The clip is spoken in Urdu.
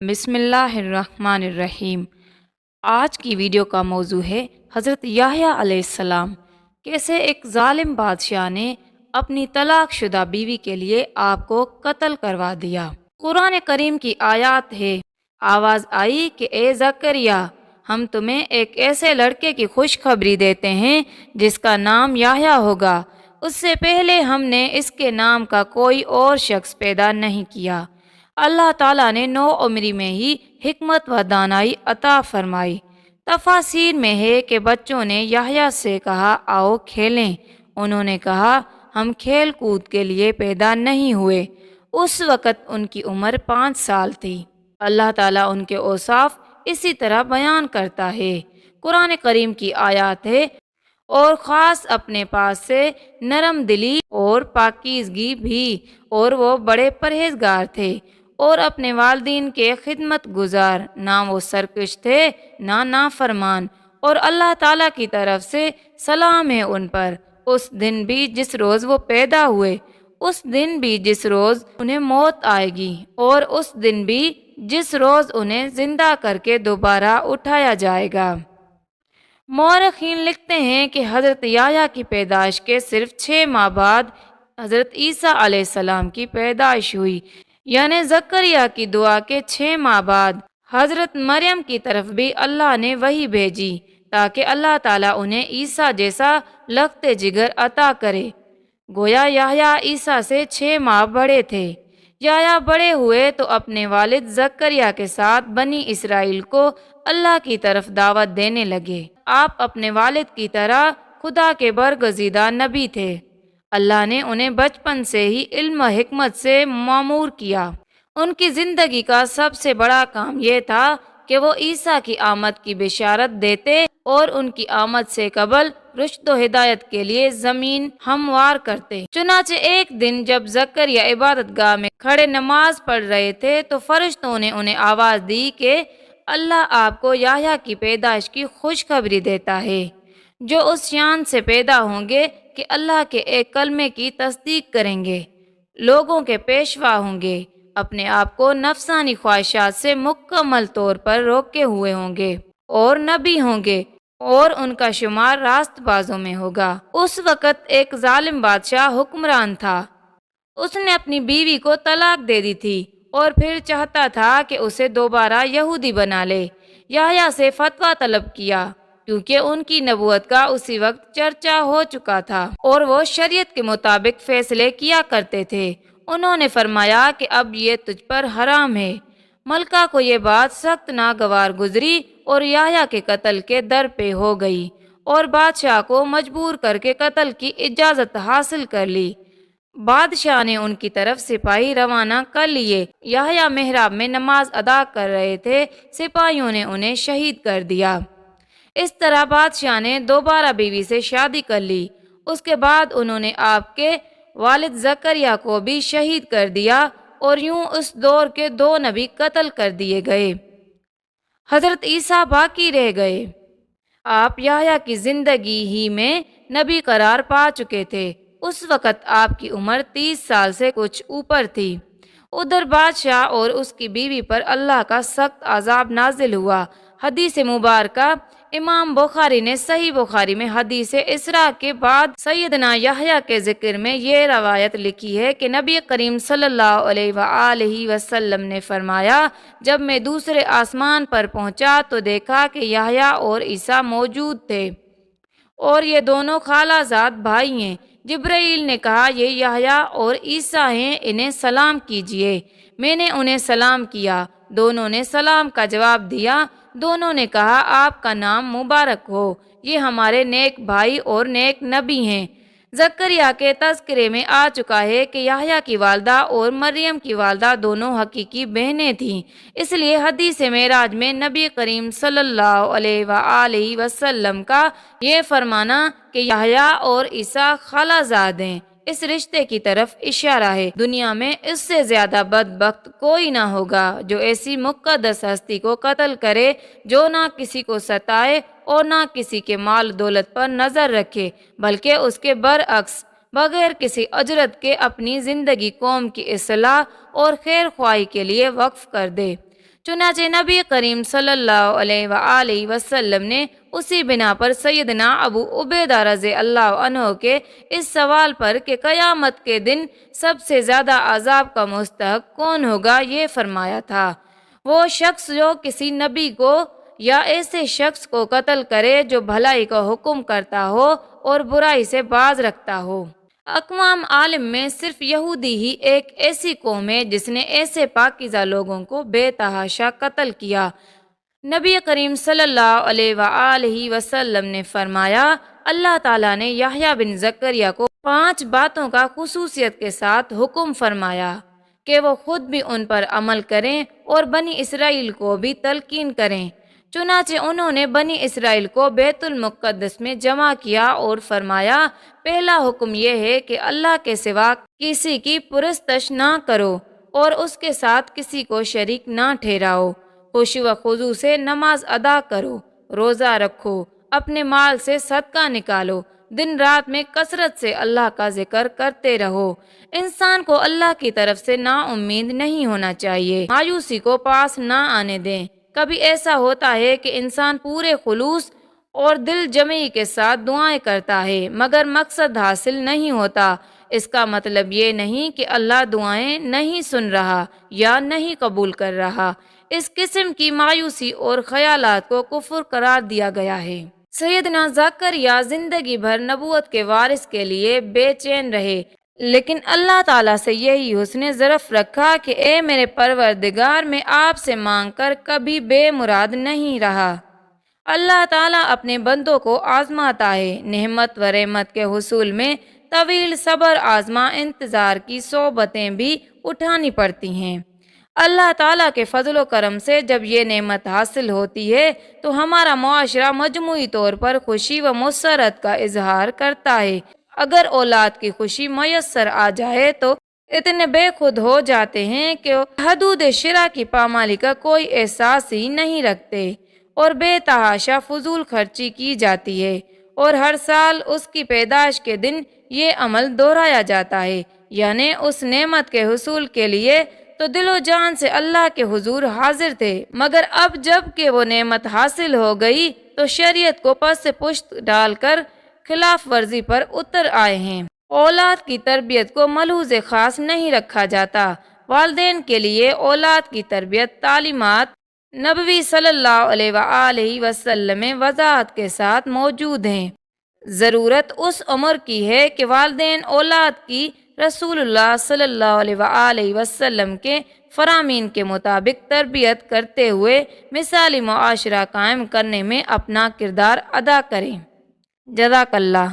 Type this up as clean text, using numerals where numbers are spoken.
بسم اللہ الرحمن الرحیم۔ آج کی ویڈیو کا موضوع ہے حضرت یحییٰ علیہ السلام۔ کیسے ایک ظالم بادشاہ نے اپنی طلاق شدہ بیوی کے لیے آپ کو قتل کروا دیا۔ قرآن کریم کی آیات ہے، آواز آئی کہ اے زکریا، ہم تمہیں ایک ایسے لڑکے کی خوشخبری دیتے ہیں جس کا نام یحییٰ ہوگا۔ اس سے پہلے ہم نے اس کے نام کا کوئی اور شخص پیدا نہیں کیا۔ اللہ تعالیٰ نے نو عمری میں ہی حکمت و دانائی عطا فرمائی۔ تفاسیر میں ہے کہ بچوں نے یحییٰ سے کہا آؤ کھیلیں۔ انہوں نے کہا ہم کھیل کود کے لیے پیدا نہیں ہوئے۔ اس وقت ان کی عمر 5 سال تھی۔ اللہ تعالیٰ ان کے اوصاف اسی طرح بیان کرتا ہے۔ قرآن کریم کی آیات ہے، اور خاص اپنے پاس سے نرم دلی اور پاکیزگی بھی، اور وہ بڑے پرہیزگار تھے اور اپنے والدین کے خدمت گزار، نہ وہ سرکش تھے نہ نافرمان، اور اللہ تعالیٰ کی طرف سے سلام ہے ان پر، اس دن بھی جس روز وہ پیدا ہوئے، اس دن بھی جس روز انہیں موت آئے گی، اور اس دن بھی جس روز انہیں زندہ کر کے دوبارہ اٹھایا جائے گا۔ مورخین لکھتے ہیں کہ حضرت یحییٰ کی پیدائش کے صرف 6 ماہ بعد حضرت عیسیٰ علیہ السلام کی پیدائش ہوئی، یعنی زکریا کی دعا کے 6 ماہ بعد۔ حضرت مریم کی طرف بھی اللہ نے وحی بھیجی تاکہ اللہ تعالیٰ انہیں عیسیٰ جیسا لخت جگر عطا کرے۔ گویا یحییٰ عیسیٰ سے 6 ماہ بڑے تھے۔ یحییٰ بڑے ہوئے تو اپنے والد زکریا کے ساتھ بنی اسرائیل کو اللہ کی طرف دعوت دینے لگے۔ آپ اپنے والد کی طرح خدا کے برگزیدہ نبی تھے۔ اللہ نے انہیں بچپن سے ہی علم و حکمت سے معمور کیا۔ ان کی زندگی کا سب سے بڑا کام یہ تھا کہ وہ عیسیٰ کی آمد کی بشارت دیتے اور ان کی آمد سے قبل رشد و ہدایت کے لیے زمین ہموار کرتے۔ چنانچہ ایک دن جب زکریا عبادت گاہ میں کھڑے نماز پڑھ رہے تھے تو فرشتوں نے انہیں آواز دی کہ اللہ آپ کو یحییٰ کی پیدائش کی خوشخبری دیتا ہے، جو اس شان سے پیدا ہوں گے کہ اللہ کے ایک کلمے کی تصدیق کریں گے، لوگوں کے پیشوا ہوں گے، اپنے آپ کو نفسانی خواہشات سے مکمل طور پر روکے ہوئے ہوں گے، اور نبی ہوں گے، اور ان کا شمار راست بازوں میں ہوگا۔ اس وقت ایک ظالم بادشاہ حکمران تھا۔ اس نے اپنی بیوی کو طلاق دے دی تھی اور پھر چاہتا تھا کہ اسے دوبارہ یہودی بنا لے۔ یحییٰ سے فتویٰ طلب کیا، کیونکہ ان کی نبوت کا اسی وقت چرچا ہو چکا تھا اور وہ شریعت کے مطابق فیصلے کیا کرتے تھے۔ انہوں نے فرمایا کہ اب یہ تجھ پر حرام ہے۔ ملکہ کو یہ بات سخت ناگوار گزری اور یحییٰ کے قتل کے در پہ ہو گئی، اور بادشاہ کو مجبور کر کے قتل کی اجازت حاصل کر لی۔ بادشاہ نے ان کی طرف سپاہی روانہ کر لیے۔ یحییٰ محراب میں نماز ادا کر رہے تھے، سپاہیوں نے انہیں شہید کر دیا۔ اس طرح بادشاہ نے دوبارہ بیوی سے شادی کر لی۔ اس کے بعد انہوں نے آپ کے والد زکریا کو بھی شہید کر دیا، اور یوں اس دور کے 2 نبی قتل کر دیے گئے۔ حضرت عیسیٰ باقی رہ گئے۔ آپ یحییٰ کی زندگی ہی میں نبی قرار پا چکے تھے۔ اس وقت آپ کی عمر 30 سال سے کچھ اوپر تھی۔ ادھر بادشاہ اور اس کی بیوی پر اللہ کا سخت عذاب نازل ہوا۔ حدیث مبارکہ امام بخاری نے صحیح بخاری میں حدیث اسراء کے بعد سیدنا یحییٰ کے ذکر میں یہ روایت لکھی ہے کہ نبی کریم صلی اللہ علیہ وآلہ وسلم نے فرمایا، جب میں دوسرے آسمان پر پہنچا تو دیکھا کہ یحییٰ اور عیسیٰ موجود تھے، اور یہ دونوں خالہ زاد بھائی ہیں۔ جبرائیل نے کہا یہ یحییٰ اور عیسیٰ ہیں، انہیں سلام کیجیے۔ میں نے انہیں سلام کیا، دونوں نے سلام کا جواب دیا۔ دونوں نے کہا آپ کا نام مبارک ہو، یہ ہمارے نیک بھائی اور نیک نبی ہیں۔ زکریا کے تذکرے میں آ چکا ہے کہ یحییٰ کی والدہ اور مریم کی والدہ دونوں حقیقی بہنیں تھیں، اس لیے حدیث معراج میں نبی کریم صلی اللہ علیہ وآلہ وسلم کا یہ فرمانا کہ یحییٰ اور عیسیٰ خالہ زاد ہیں، اس رشتے کی طرف اشارہ ہے۔ دنیا میں اس سے زیادہ بدبخت کوئی نہ ہوگا جو ایسی مقدس ہستی کو قتل کرے جو نہ کسی کو ستائے اور نہ کسی کے مال دولت پر نظر رکھے، بلکہ اس کے برعکس بغیر کسی اجرت کے اپنی زندگی قوم کی اصلاح اور خیر خواہی کے لیے وقف کر دے۔ چنانچہ نبی کریم صلی اللہ علیہ وآلہ وسلم نے اسی بنا پر سیدنا ابو عبیدہ رضی اللہ عنہ کے اس سوال پر کہ قیامت کے دن سب سے زیادہ عذاب کا مستحق کون ہوگا یہ فرمایا تھا، وہ شخص جو کسی نبی کو یا ایسے شخص کو قتل کرے جو بھلائی کا حکم کرتا ہو اور برائی سے باز رکھتا ہو۔ اقوام عالم میں صرف یہودی ہی ایک ایسی قوم ہے جس نے ایسے پاکیزہ لوگوں کو بے تحاشا قتل کیا۔ نبی کریم صلی اللہ علیہ وآلہ وسلم نے فرمایا، اللہ تعالیٰ نے یحییٰ بن زکریا کو 5 باتوں کا خصوصیت کے ساتھ حکم فرمایا کہ وہ خود بھی ان پر عمل کریں اور بنی اسرائیل کو بھی تلقین کریں۔ چنانچہ انہوں نے بنی اسرائیل کو بیت المقدس میں جمع کیا اور فرمایا، پہلا حکم یہ ہے کہ اللہ کے سوا کسی کی پرستش نہ کرو اور اس کے ساتھ کسی کو شریک نہ ٹھہراؤ، خشوع و خضوع سے نماز ادا کرو، روزہ رکھو، اپنے مال سے صدقہ نکالو، دن رات میں کثرت سے اللہ کا ذکر کرتے رہو۔ انسان کو اللہ کی طرف سے نا امید نہیں ہونا چاہیے، مایوسی کو پاس نہ آنے دیں۔ کبھی ایسا ہوتا ہے کہ انسان پورے خلوص اور دل جمعی کے ساتھ دعائیں کرتا ہے مگر مقصد حاصل نہیں ہوتا۔ اس کا مطلب یہ نہیں کہ اللہ دعائیں نہیں سن رہا یا نہیں قبول کر رہا۔ اس قسم کی مایوسی اور خیالات کو کفر قرار دیا گیا ہے۔ سیدنا زکریا زندگی بھر نبوت کے وارث کے لیے بے چین رہے، لیکن اللہ تعالیٰ سے یہی حسن ظرف رکھا کہ اے میرے پروردگار، میں آپ سے مانگ کر کبھی بے مراد نہیں رہا۔ اللہ تعالیٰ اپنے بندوں کو آزماتا ہے، نعمت و رحمت کے حصول میں طویل صبر آزما انتظار کی صحبتیں بھی اٹھانی پڑتی ہیں۔ اللہ تعالیٰ کے فضل و کرم سے جب یہ نعمت حاصل ہوتی ہے تو ہمارا معاشرہ مجموعی طور پر خوشی و مسرت کا اظہار کرتا ہے۔ اگر اولاد کی خوشی میسر آ جائے تو اتنے بے خود ہو جاتے ہیں کہ حدود شرع کی پامالی کا کوئی احساس ہی نہیں رکھتے اور بے تحاشا فضول خرچی کی جاتی ہے، اور ہر سال اس کی پیدائش کے دن یہ عمل دہرایا جاتا ہے، یعنی اس نعمت کے حصول کے لیے تو دل و جان سے اللہ کے حضور حاضر تھے، مگر اب جب کہ وہ نعمت حاصل ہو گئی تو شریعت کو پس پشت ڈال کر خلاف ورزی پر اتر آئے ہیں۔ اولاد کی تربیت کو ملحوظ خاص نہیں رکھا جاتا۔ والدین کے لیے اولاد کی تربیت تعلیمات نبوی صلی اللہ علیہ وآلہ وسلم میں وضاحت کے ساتھ موجود ہیں۔ ضرورت اس عمر کی ہے کہ والدین اولاد کی رسول اللہ صلی اللہ علیہ وآلہ وسلم کے فرامین کے مطابق تربیت کرتے ہوئے مثالی معاشرہ قائم کرنے میں اپنا کردار ادا کریں۔ جزاک اللہ۔